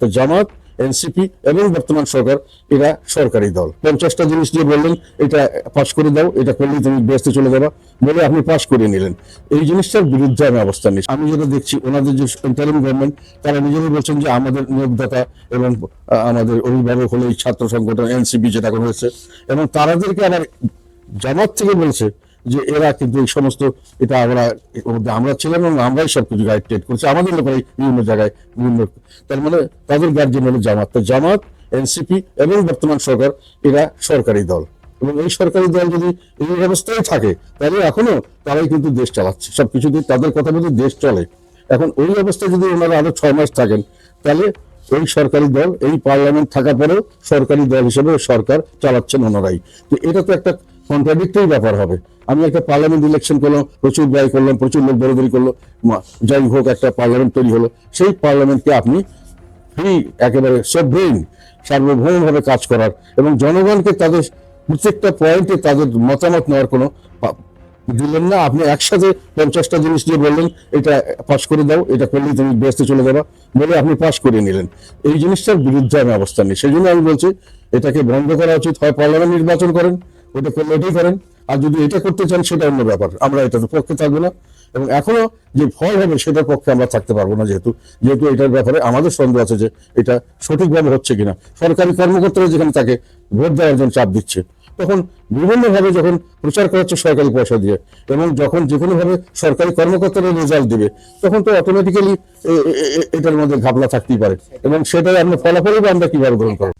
তো জামাত, এনসিপি এবং বর্তমান সরকার এরা সরকারি দল। 50টা জিনিস দিয়ে বললেন এটা পাশ করে দাও, এটা করলে তুমি বেহেশতে চলে যাবা, বলে আপনি পাশ করে নিলেন। এই জিনিসটার বিরুদ্ধে আমি অবস্থান নিচ্ছি। আমি যেটা দেখছি ওনাদের যে ইন্টারিম গভর্নমেন্ট, তারা নিজেরাই বলছেন যে আমাদের নিয়োগদাতা এবং আমাদের অভিভাবক হলো এই ছাত্র সংগঠন এনসিপি, যেটা এখন হয়েছে, এবং তারাদেরকে আবার জামাত থেকে বলছে যে এরা কিন্তু এই সমস্ত এটা আমরা ছিলাম এবং আমরাই সবকিছু গাইড টেড করছি, আমাদের লোকেরাই বিভিন্ন জায়গায় বিভিন্ন, তার মানে তাদের গার্জিয়ান হলো জামাত। তো জামাত, এনসিপি এবং বর্তমান সরকার এরা সরকারি দল, এবং এই সরকারি দল যদি এই অবস্থায় থাকে তাহলে এখনো তারাই কিন্তু দেশ চালাচ্ছে, সবকিছু দিয়ে তাদের কথা মতো দেশ চলে। এখন ওই অবস্থায় যদি ওনারা আরো 6 মাস থাকেন, তাহলে ওই সরকারি দল এই পার্লামেন্ট থাকা পরেও সরকারি দল হিসেবে সরকার চালাচ্ছেন ওনারাই। তো এটা তো একটা কন্ট্রাডিক্টরি ব্যাপার হবে। আমি একটা পার্লামেন্ট ইলেকশন করলাম, প্রচুর ব্যয় করলাম, প্রচুর লোক দৌড়দৌড়ি করলো, যাই হোক একটা পার্লামেন্ট তৈরি হলো, সেই পার্লামেন্টকে আপনি ফ্রি একেবারে সভ্যহীন সার্বভৌমভাবে কাজ করার এবং জনগণকে তাদের প্রত্যেকটা পয়েন্টে তাদের মতামত নেওয়ার কোনো দিলেন না। আপনি একসাথে 50টা জিনিস দিয়ে বললেন এটা পাশ করে দাও, এটা করলে তুমি বেহেশতে চলে যাবা, বলে আপনি পাশ করে নিলেন। এই জিনিসটার বিরুদ্ধে আমি অবস্থান নিই। সেই জন্য আমি বলছি এটাকে বন্ধ করা উচিত। হয় পার্লামেন্ট নির্বাচন করেন, ওটা করলে এটাই করেন, আর যদি এটা করতে চান সেটা অন্য ব্যাপার, আমরা এটাতে পক্ষে থাকবো না। এবং এখনো যে ফল হবে সেটার পক্ষে আমরা থাকতে পারবো না, যেহেতু এটার ব্যাপারে আমাদের সন্দেহ আছে যে এটা সঠিকভাবে হচ্ছে কিনা। সরকারি কর্মকর্তারা যেখানে তাকে ভোট দেওয়ার জন্য চাপ দিচ্ছে, তখন বিভিন্নভাবে যখন প্রচার করাচ্ছে সরকারি পয়সা দিয়ে, এবং যখন যে কোনোভাবে সরকারি কর্মকর্তারা রেজাল্ট দিবে, তখন তো অটোমেটিক্যালি এটার মধ্যে ঘাপলা থাকতেই পারে, এবং সেটাই আমরা ফলাফলই আমরা কিভাবে গ্রহণ করবো।